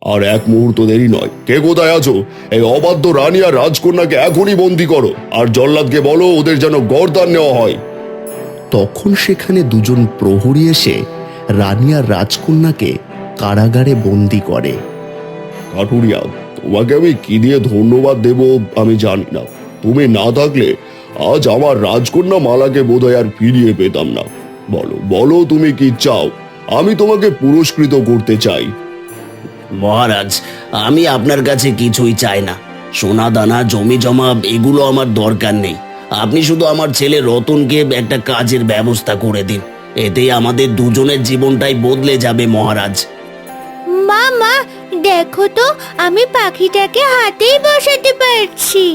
আর এক মুহূর্ত দেরি নয়। কে কোথায় আছো? এই অবাধ্য রানী আর রাজকন্যাকে এখনই বন্দি করো, আর জল্লাদকে বলো ওদের যেন গর্দান নেওয়া হয়। তখন সেখানে দুজন প্রহরী এসে রানী আর রাজকন্যাকে কারাগারে বন্দি করে। কাঠুরিয়া, তোমাকে আমি কি দিয়ে ধন্যবাদ দেব আমি জানি না। তুমি না থাকলে আজ আমার রাজকন্যা মালাকে বোধহয় আর ফিরিয়ে পেতাম না। বলো বলো, তুমি কি চাও? আমি তোমাকে পুরস্কৃত করতে চাই। মহারাজ, আমি আপনার কাছে কিছুই চাই না। সোনা দানা জমি জমা এগুলো আমার দরকার নেই। আপনি শুধু আমার ছেলে রতনকে একটা কাজের ব্যবস্থা করে দিন, এতেই আমাদের দুজনের জীবনটাই বদলে যাবে মহারাজ। মা মা, দেখো তো আমি পাখিটাকে হাতেই বসাতে পারছি।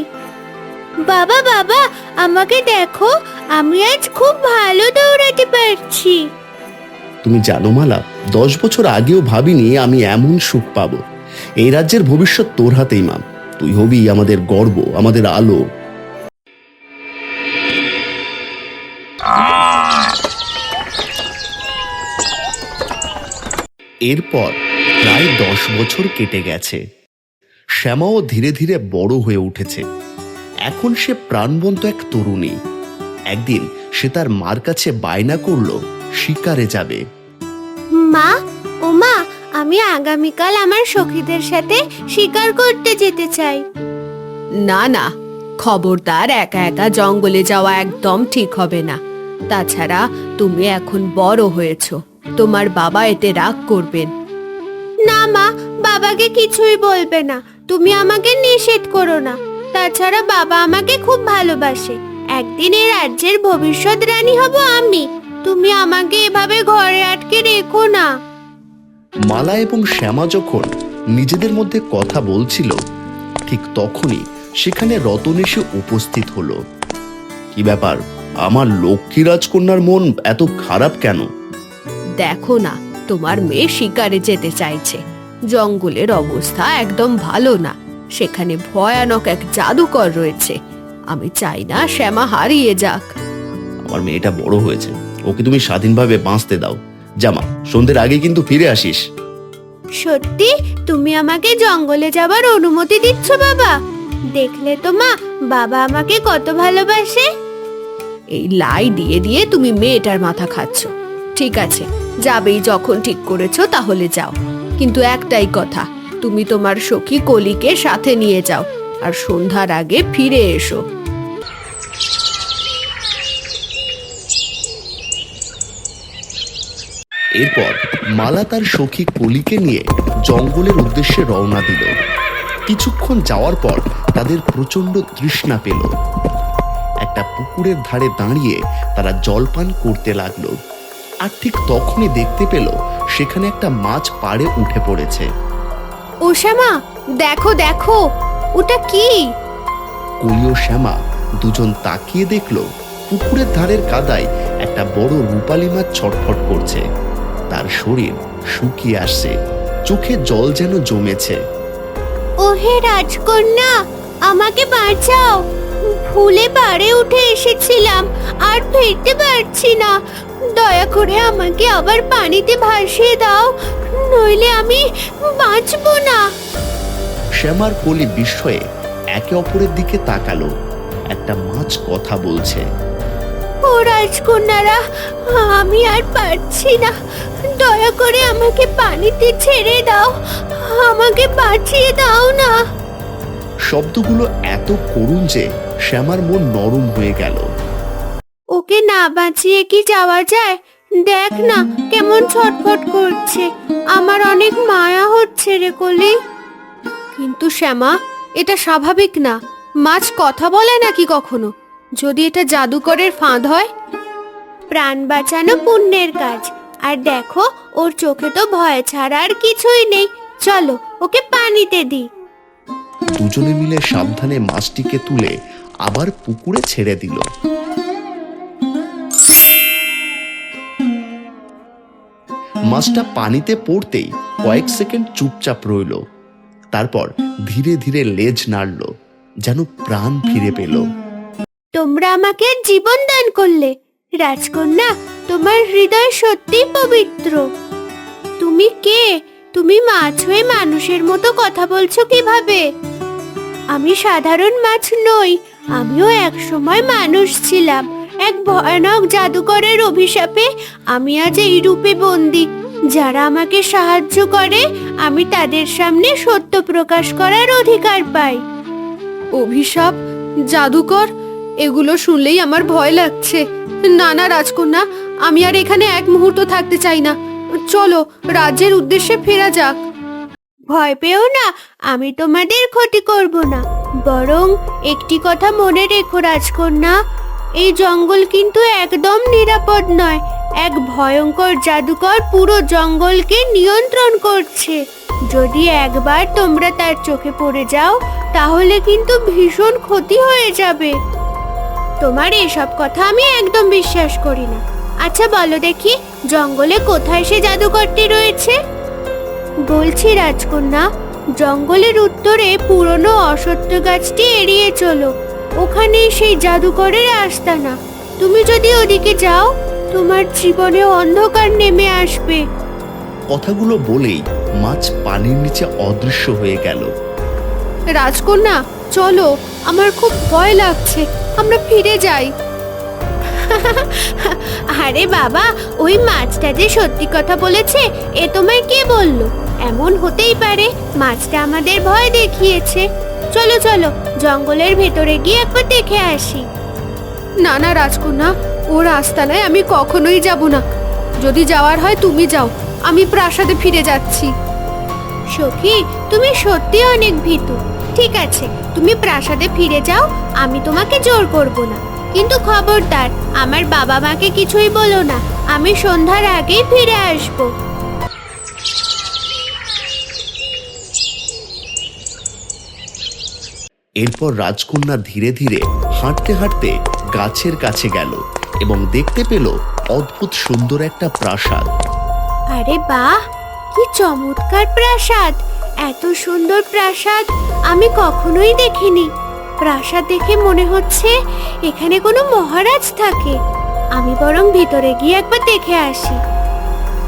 বাবা বাবা, আমাকে দেখো, আমি আজ খুব ভালো দৌড়াতে পারছি। তুমি জানো মালা, 10 বছর আগেও ভাবিনি আমি এমন সুখ পাবো। এই রাজ্যের ভবিষ্যৎ তোর হাতেই মা। তুই হবি আমাদের গর্ব, আমাদের আলো। এরপর প্রায় 10 বছর কেটে গেছে। শ্যামাও ধীরে ধীরে বড় হয়ে উঠেছে। এখন সে প্রাণবন্ত এক তরুণী। একদিন সে তার মার কাছে বায়না করলো শিকারে যাবে। মা, ও মা, আমি আগামীকাল আমার সখীদের সাথে শিকার করতে যেতে চাই। না না, খবরদার, একা একা জঙ্গলে যাওয়া একদম ঠিক হবে না। তাছাড়া তুমি এখন বড় হয়েছো, তোমার বাবা এতে রাগ করবেন। না মা, বাবাকে কিছুই বলবে না, তুমি আমাকে নিষেধ করো না। তাছাড়া বাবা আমাকে খুব ভালোবাসে। একদিন এই রাজ্যের ভবিষ্যৎ রানী হব আমি। তুমি আমাকে এভাবে ঘরে আটকে রেখো না। মালা এবং শ্যামা যখন নিজেদের মধ্যে কথা বলছিল, ঠিক তখনই সেখানে রতন এসে উপস্থিত হলো। কি ব্যাপার, আমার লক্ষ্মী রাজকন্যার মন এত খারাপ কেন? দেখো না, তোমার মেয়ে শিকারে যেতে চাইছে। জঙ্গলের অবস্থা একদম ভালো না, সেখানে ভয়ানক এক জাদুকর রয়েছে। আমি চাই না শ্যামা হারিয়ে যাক। আমার মেয়েটা বড় হয়েছে, ওকে তুমি স্বাধীনভাবে বাঁচতে দাও। জামা, সন্ধ্যের আগে কিন্তু ফিরে আসিস। সত্যি তুমি আমাকে জঙ্গলে যাবার অনুমতি দিচ্ছ বাবা? দেখলে তো মা, বাবা আমাকে কত ভালোবাসে। এই লাই দিয়ে দিয়ে তুমি মেয়েটার মাথা খাচ্ছ। ঠিক আছে, যাবেই যখন ঠিক করেছো তাহলে যাও, কিন্তু একটাই কথা, তুমি তোমার সখী কলিকে সাথে নিয়ে যাও, আর সন্ধ্যার আগে ফিরে এসো। এরপর মালা তার সখী কলিকে নিয়ে জঙ্গলের উদ্দেশ্যে রওনা দিল। কিছুক্ষণ যাওয়ার পর তাদের প্রচন্ড তৃষ্ণা পেল। একটা পুকুরের ধারে দাঁড়িয়ে তারা জলপান করতে লাগলো। আর ঠিক তখনই দেখতে পেল সেখানে একটা মাছ পাড়ে উঠে পড়েছে। ও শ্যামা, দেখো দেখো, ওটা কি? কলি ও শ্যামা দুজন তাকিয়ে দেখল পুকুরের ধারের কাদায় একটা বড় রূপালী মাছ ছটফট করছে। তার শরীর শুকিয়ে আসছে, চোখে জল যেন জমেছে। ওহে রাজকন্যা, আমাকে বাঁচাও। ভুলে পাড়ে উঠে এসেছিলাম, আর ফিরতে পারছি না। দয়া করে আমাকে আবার পানিতে ভাসিয়ে দাও, নইলে আমি বাঁচবো না। শ্যামার কলি বিস্ময়ে একে অপরের দিকে তাকালো। একটা মাছ কথা বলছে। ও রাজকন্যারা, আমি আর পারছি না, দয়া করে আমাকে পানিতে ছেড়ে দাও, আমাকে বাঁচিয়ে দাও না। শব্দগুলো এত করুণ যে শ্যামার মন নরম হয়ে গেল। ওকে না বাঁচিয়ে কি যাওয়া যায়? দেখ না কেমন ছটফট করছে, আমার অনেক মায়া হচ্ছে রে কলি। কিন্তু শ্যামা, এটা স্বাভাবিক না। মাছ কথা বলে নাকি কখনো? যদি এটা জাদুকরের ফাঁদ হয়? প্রাণ বাঁচানো পুণ্যের কাজ, আর দেখো ওর চোখে তো ভয় ছাড়া আর কিছুই নেই। চলো ওকে পানিতে দিই। দুজনে মিলে সাবধানে মাছটিকে তুলে আবার পুকুরে ছেড়ে দিল। মাছটা পানিতে পড়তেই কয়েক সেকেন্ড চুপচাপ রইল। তারপর ধীরে ধীরে লেজ নাড়ল, যেন প্রাণ ফিরে পেল। তোমরা আমাকে জীবন দান করলে। রাজকন্যা, তোমার হৃদয় সত্যি পবিত্র। তুমি কে? তুমি মাছ হয়ে মানুষের মতো কথা বলছো কিভাবে? আমি সাধারণ মাছ নই, আমিও এক সময় মানুষ ছিলাম। এক ভয়ানক জাদুকরের অভিশাপে আমি আজ এই রূপে বন্দি। যারা আমাকে সাহায্য করে আমি তাদের সামনে সত্য প্রকাশ করার অধিকার পাই। অভিশাপ, জাদুকর, এগুলো শুনলেই আমার ভয় লাগছে। না না রাজকন্যা, আমি আর এখানে এক মুহূর্ত থাকতে চাই না। চলো রাজ্যের উদ্দেশ্যে ফেরা যাক। ভয় পেও না, আমি তোমাদের ক্ষতি করব না। বরং একটি কথা মনে রেখো রাজকন্যা, এই জঙ্গল কিন্তু একদম নিরাপদ নয়। এক ভয়ঙ্কর জাদুকর পুরো জঙ্গলকে নিয়ন্ত্রণ করছে। যদি একবার তোমরা তার চোখে পড়ে যাও তাহলে কিন্তু ভীষণ ক্ষতি হয়ে যাবে। তোমার এসব কথা আমি একদম বিশ্বাস করি না। আচ্ছা বলো দেখি, জঙ্গলে কোথায় সে জাদুকরটি রয়েছে? বলছি রাজকন্যা, জঙ্গলের উত্তরে পুরনো অশ্বত্থ গাছটি এড়িয়ে চলো। ওখানেই সেই জাদুকরের আস্তানা। তুমি যদি ওদিকে যাও তোমার জীবনে অন্ধকার নেমে আসবে। কথাগুলো বলেই মাছ পানির নিচে অদৃশ্য হয়ে গেল। রাজকন্যা চলো, আমার খুব ভয় লাগছে, আমরা ফিরে যাই। আরে বাবা, ওই মাছটা যে সত্যি কথা বলেছে এ তোমায় কে বললো? এমন হতেই পারে মাছটা আমাদের ভয় দেখিয়েছে। চলো চলো, জঙ্গলের ভেতরে গিয়ে একবার দেখে আসি। না না রাজকন্যা, ওর আস্তানায় আমি কখনোই যাব না। যদি যাওয়ার হয় তুমি যাও, আমি প্রাসাদে ফিরে যাচ্ছি। সখী, তুমি সত্যি অনেক ভীতু। ঠিক আছে, তুমি প্রাসাদে ফিরে যাও, আমি তোমাকে জোর করব না। কিন্তু খবরদার আমার বাবা মাকে কিছুই বলো না। আমি সন্ধ্যার আগেই ফিরে আসব। এরপর রাজকন্যা ধীরে ধীরে হাঁটতে হাঁটতে গাছের কাছে গেল এবং দেখতে পেল অদ্ভুত সুন্দর একটা প্রাসাদ। আরে বাহ, কি চমৎকার প্রাসাদ! এত সুন্দর প্রাসাদ আমি কখনোই দেখিনি। প্রাসাদ দেখে মনে হচ্ছে এখানে কোনো মহারাজ থাকে। আমি বরং ভিতরে গিয়ে একবার দেখে আসি।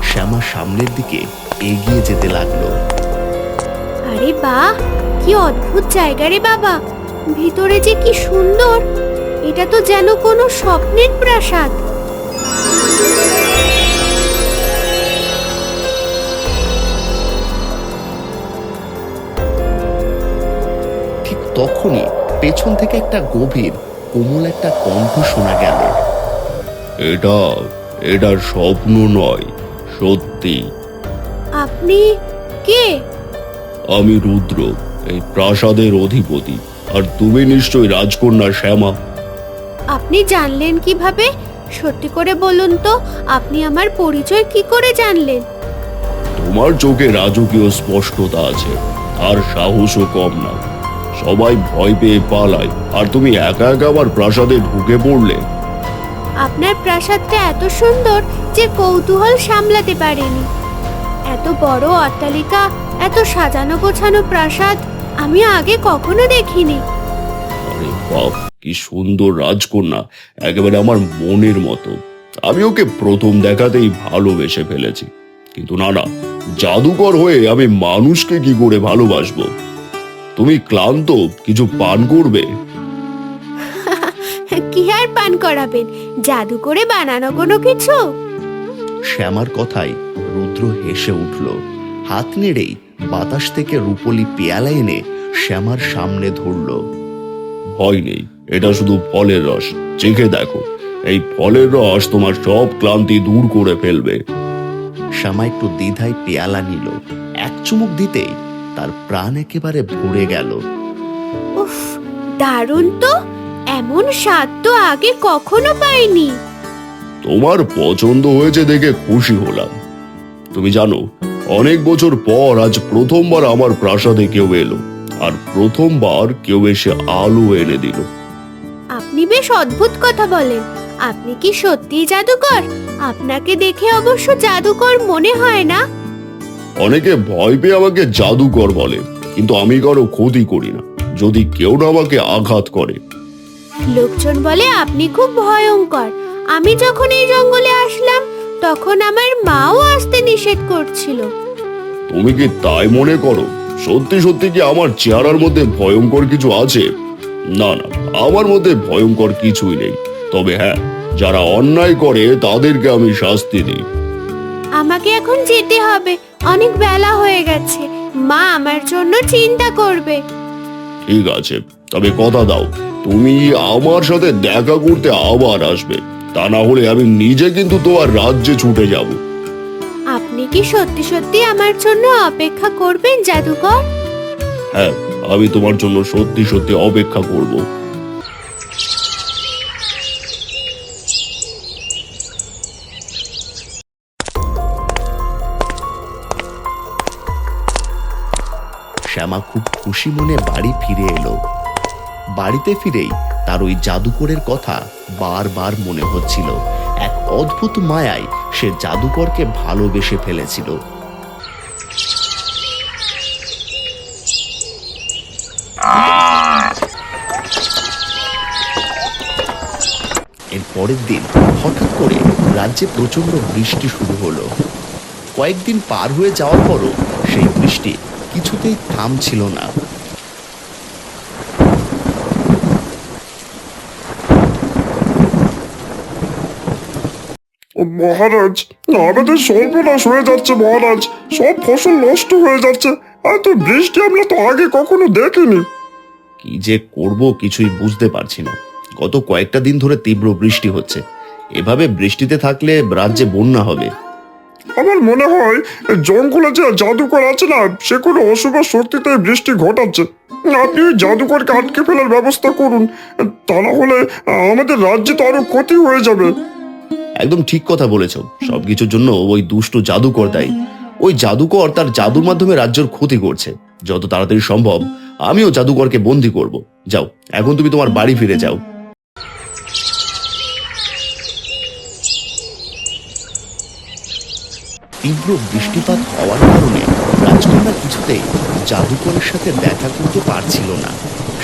শ্যামা সামনের দিকে এগিয়ে যেতে লাগলো। আরে বাহ, কি অদ্ভুত জায়গা রে বাবা! ভিতরে যে কি সুন্দর! এটা তো যেন কোনো স্বপ্নের প্রাসাদ। ঠিক তখনই পেছন থেকে একটা গভীর কোমল একটা কণ্ঠ শোনা গেল। এটা স্বপ্ন নয়, সত্যি। আপনি কে? আমি রুদ্র, এই প্রাসাদের অধিপতি। আর তুমি নিশ্চয়ই রাজকন্যা শ্যামা। আপনি জানলেন কিভাবে? সত্যি করে বলুন তো, আপনি আমার পরিচয় কি করে জানলেন? তোমার চোখে রাজকীয় স্পষ্টতা আছে, আর সাহসও কম না। সবাই ভয় পেয়ে পালায়, আর তুমি একা একা আমার প্রাসাদে ঢুকে পড়লে। আপনার প্রাসাদটা এত সুন্দর যে কৌতূহল সামলাতে পারেনি। এত বড় অট্টালিকা, এত সাজানো গোছানো প্রাসাদ আমি আগে কখনো দেখিনি। আরে বাপ, কি সুন্দর রাজকন্যা, একেবারে আমার মনের মতো। আমি ওকে প্রথম দেখাতেই ভালোবেসে ফেলেছি। কিন্তু না না, জাদুকর হয়ে আমি মানুষকে কি করে ভালোবাসবো? তুমি ক্লান্ত, কিছু পান করবে? কি আর পান করাবেন? জাদু করে বানানো কোনো কিছু? শ্যামার কথায় রুদ্র হেসে উঠল। হাত নেড়েই বাতাস থেকে রূপলি পেয়ালা এনে শ্যামার সামনে ধরল। ভয় নেই, এটা শুধু ফলের রস, চেখে দেখো। এই ফলের রস তোমার সব ক্লান্তি দূর করে ফেলবে। শ্যামা একটু দ্বিধায় পেয়ালা নিল। এক চুমুক দিতেই তার প্রাণ একেবারে ভরে গেল। উফ, দারুণ তো! এমন স্বাদ তো আগে কখনো পাইনি। তোমার পছন্দ হয়েছে দেখে খুশি হলাম। তুমি জানো, অনেক বছর পর আজ প্রথমবার আমার প্রাসাদে কেউ এলো, আর প্রথমবার কেউ এসে আলো এনে দিল। আপনি বেশ অদ্ভুত কথা বলেন। আপনি কি সত্যিই জাদুকর? আপনাকে দেখে অবশ্য জাদুকর মনে হয় না। অনেকে ভয় পেয়ে আমাকে জাদুকর বলে, কিন্তু আমি কারো ক্ষতি করি না, যদি কেউ না আমাকে আঘাত করে। লোকজন বলে আপনি খুব ভয়ঙ্কর। আমি যখন এই জঙ্গলে আসলাম তখন আমার মাও আসতে নিষেধ করছিল। তুমি কি তাই মনে করো? সত্যি সত্যি কি আমার চেহারার মধ্যে ভয়ঙ্কর কিছু আছে? না না, আমার মধ্যে ভয়ঙ্কর কিছুই নেই। তবে হ্যাঁ, যারা অন্যায় করে তাদেরকে আমি শাস্তি দিই। আমাকে এখন যেতে হবে, অনেক বেলা হয়ে গেছে। মা আমার জন্য চিন্তা করবে। ঠিক আছে, তবে কথা দাও, তুমি আমার সাথে দেখা করতে আবার আসবে। তা না হলে আমি নিজে কিন্তু তোমার রাজ্যে ছুটে যাব। আপনি কি সত্যি সত্যি আমার জন্য অপেক্ষা করবেন জাদুকর? হ্যাঁ, আমি তোমার জন্য সত্যি সত্যি অপেক্ষা করব। শ্যামা খুব খুশি মনে বাড়ি ফিরে এলো। বাড়িতে ফিরেই তার ওই জাদুকরের কথা বারবার মনে হচ্ছিল। এক অদ্ভুত মায়ায় সে জাদুকরকে ভালোবেসে ফেলেছিল। এর পরের দিন হঠাৎ করে রাজ্যে প্রচন্ড বৃষ্টি শুরু হলো। কয়েকদিন পার হয়ে যাওয়ার পরও সেই বৃষ্টি কিছুতেই থামছিল না। মহারাজ, আমাদের সর্বনাশ হয়ে যাচ্ছে মহারাজ। সব ফসল নষ্ট হয়ে যাচ্ছে। এত বৃষ্টি আমরা তো আগে কখনো দেখিনি। কি যে করব কিছুই বুঝতে পারছি না। গত কয়েকটা দিন ধরে তীব্র বৃষ্টি হচ্ছে। এভাবে বৃষ্টিতে থাকলে রাজ্যে বন্যা হবে। আমার মনে হয় জঙ্গলে যে জাদুকর আছে না, সে কোনো অশুভ শক্তিতে বৃষ্টি ঘটাচ্ছে। আপনি ওই জাদুকরকে আটকে ফেলার ব্যবস্থা করুন, তা না হলে আমাদের রাজ্যে তো আরো ক্ষতি হয়ে যাবে। একদম ঠিক কথা বলেছ। সবকিছুর জন্য ওই দুষ্টু জাদুকর দায়ী। ওই জাদুকর তার জাদুর মাধ্যমে রাজ্যের ক্ষতি করছে। যত তাড়াতাড়ি সম্ভব আমিও জাদুকরকে বন্দি করব। যাও, এখন তুমি তোমার বাড়ি ফিরে যাও। তীব্র বৃষ্টিপাত হওয়ার কারণে রাজকন্যা কিছুতেই জাদুকরের সাথে দেখা করতে পারছিল না।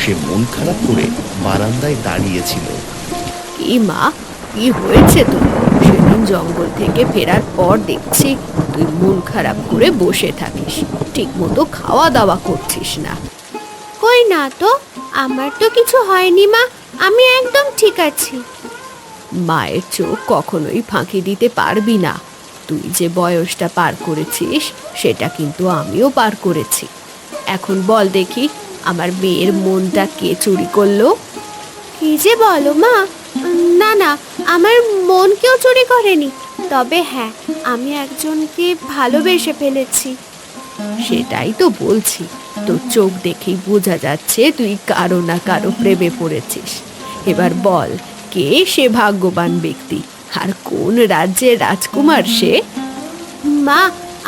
সে মন খারাপ করে বারান্দায় দাঁড়িয়েছিল। কি মা, কি হয়েছে তোর? সেদিন জঙ্গল থেকে ফেরার পর দেখছি তুই মন খারাপ করে বসে থাকিস, ঠিক মতো খাওয়া দাওয়া করছিস না। কই না তো, আমার তো কিছু হয়নি মা, আমি একদম ঠিক আছি। মায়ের চোখ কখনোই ফাঁকি দিতে পারবি না। তুই যে বয়সটা পার করেছিস সেটা কিন্তু আমিও পার করেছি। এখন বল দেখি, আমার মেয়ের মনটা কে চুরি করলো? কি যে বলো মা? না না, আমার মন কেউ চুরি করেনি। তবে হ্যাঁ, আমি একজনকে ভালোবেসে ফেলেছি। সেটাই তো বলছি, তোর চোখ দেখেই বোঝা যাচ্ছে তুই কারো না কারো প্রেমে পড়েছিস। এবার বল, কে সে ভাগ্যবান ব্যক্তি, আর কোন রাজ্যের রাজকুমার সে? মা,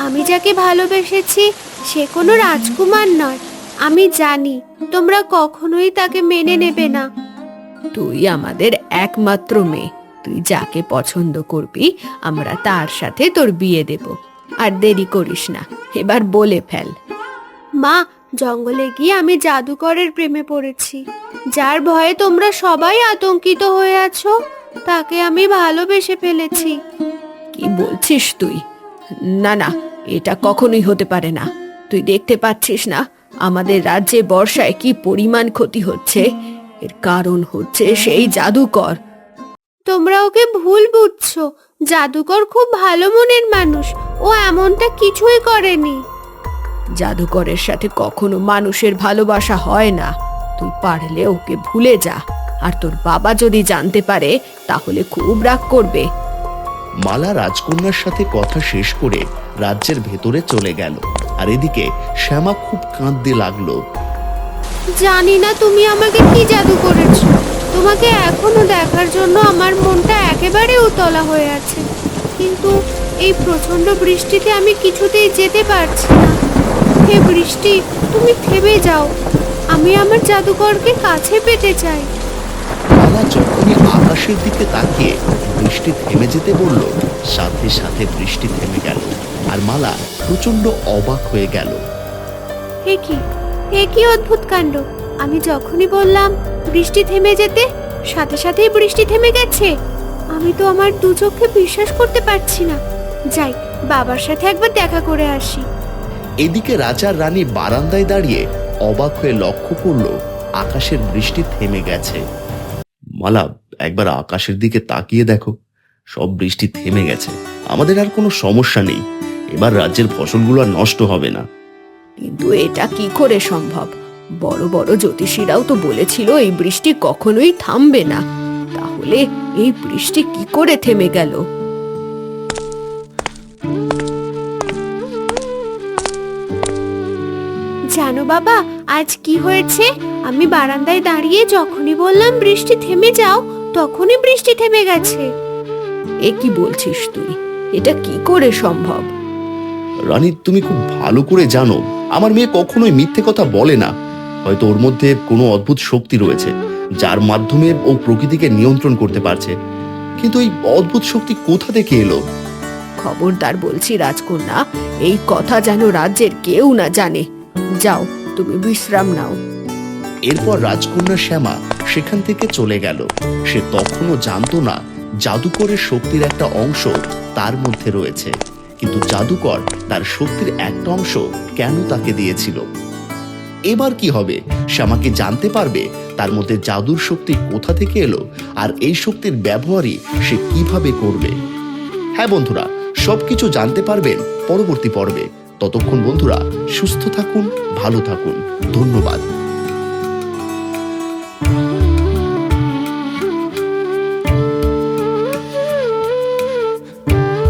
আমি যাকে ভালোবেসেছি সে কোনো রাজকুমার নয়। আমি জানি তোমরা কখনোই তাকে মেনে নেবে না। তুই আমাদের একমাত্র মেয়ে, তুই যাকে পছন্দ করবি আমরা তার সাথে তোর বিয়ে দেব। আর দেরি করিস না, এবার বলে ফেল। মা, জঙ্গলে গিয়ে আমি জাদুকরের প্রেমে পড়েছি। যার ভয়ে তোমরা সবাই আতঙ্কিত হয়ে আছো, তাকে আমি ভালোবেসে ফেলেছি। কি বলছিস তুই? না না, এটা কখনোই হতে পারে না। তুই দেখতে পাচ্ছিস না আমাদের রাজ্যে বর্ষায় কি পরিমাণ ক্ষতি হচ্ছে? এর কারণ হচ্ছে সেই জাদুকর। তোমরা ওকে ভুল বুঝছো। জাদুকর খুব ভালো মনের মানুষ, ও এমনটা কিছুই করেনি। জাদুকরের সাথে কখনো মানুষের ভালোবাসা হয় না। তুই পারলে ওকে ভুলে যা। আর তোর বাবা যদি জানতে পারে তাহলে খুব রাগ করবে। মালা রাজকন্যার সাথে কথা শেষ করে রাজ্যের ভেতরে চলে গেল। আর এদিকে শ্যামা খুব কাঁদতে লাগলো। জানি না তুমি আমাকে কি জাদু করেছো। তোমাকে এখনো দেখার জন্য আমার মনটা একেবারে উতলা হয়ে আছে, কিন্তু এই প্রচন্ড বৃষ্টিতে আমি কিছুতেই যেতে পারছি না। হে বৃষ্টি, তুমি থেমে যাও। আমি আমার জাদুকরকে কাছে পেতে চাই। মালা যখনই আকাশের দিকে তাকিয়ে বৃষ্টি থেমে যেতে বলল, সাথে সাথে বৃষ্টি থেমে গেল। আর মালা প্রচন্ড অবাক হয়ে গেল। এ কি অদ্ভুত কাণ্ড! আমি যখনই বললাম বৃষ্টি থেমে যেতে, সাথে সাথেই বৃষ্টি থেমে গেছে। আমি তো আমার দু চোখে বিশ্বাস করতে পারছি না। যাই, বাবার সাথে একবার দেখা করে আসি। এদিকে রাজার রানী বারান্দায় দাঁড়িয়ে অবাক হয়ে লক্ষ্য করলো আকাশের বৃষ্টি থেমে গেছে। মালা, একবার আকাশের দিকে তাকিয়ে দেখো, সব বৃষ্টি থেমে গেছে। আমাদের আর কোনো সমস্যা নেই। এবার রাজ্যের ফসলগুলো আর নষ্ট হবে না। কিন্তু এটা কি করে সম্ভব? বড় বড় জ্যোতিষীরাও তো বলেছিল এই বৃষ্টি কখনোই থামবে না। তাহলে এই বৃষ্টি কি করে থেমে গেল? জানো বাবা, আজ কি হয়েছে? আমি বারান্দায় দাঁড়িয়ে যখনই বললাম বৃষ্টি থেমে যাও, তখনই বৃষ্টি থেমে গেছে। এ কি বলছিস তুই? এটা কি করে সম্ভব? রানী, তুমি খুব ভালো করে জানো আমার মেয়ে কখনোই মিথ্যে কথা বলে না। হয়তো ওর মধ্যে কোনো অদ্ভুত শক্তি রয়েছে, যার মাধ্যমে ও প্রকৃতিকে নিয়ন্ত্রণ করতে পারছে। কিন্তু এই অদ্ভুত শক্তি কোথা থেকে এলো? খবরদার বলছি রাজকন্যা, এই কথা যেন রাজ্যের কেউ না জানে। যাও, তুমি বিশ্রাম নাও। এরপর রাজকন্যা শ্যামা সেখান থেকে চলে গেল। সে তখনও জানতো না জাদুকরের শক্তির একটা অংশ তার মধ্যে রয়েছে, কিন্তু জাদুকর তার শক্তির একটা অংশ কেন তাকে দিয়েছিল। এবার কি হবে? শ্যামা কি জানতে পারবে তার মধ্যে জাদুর শক্তি কোথা থেকে এলো, আর এই শক্তির ব্যবহারই সে কিভাবে করবে? হ্যাঁ বন্ধুরা, সবকিছু জানতে পারবেন পরবর্তী পর্বে। ততক্ষণ বন্ধুরা সুস্থ থাকুন, ভালো থাকুন। ধন্যবাদ।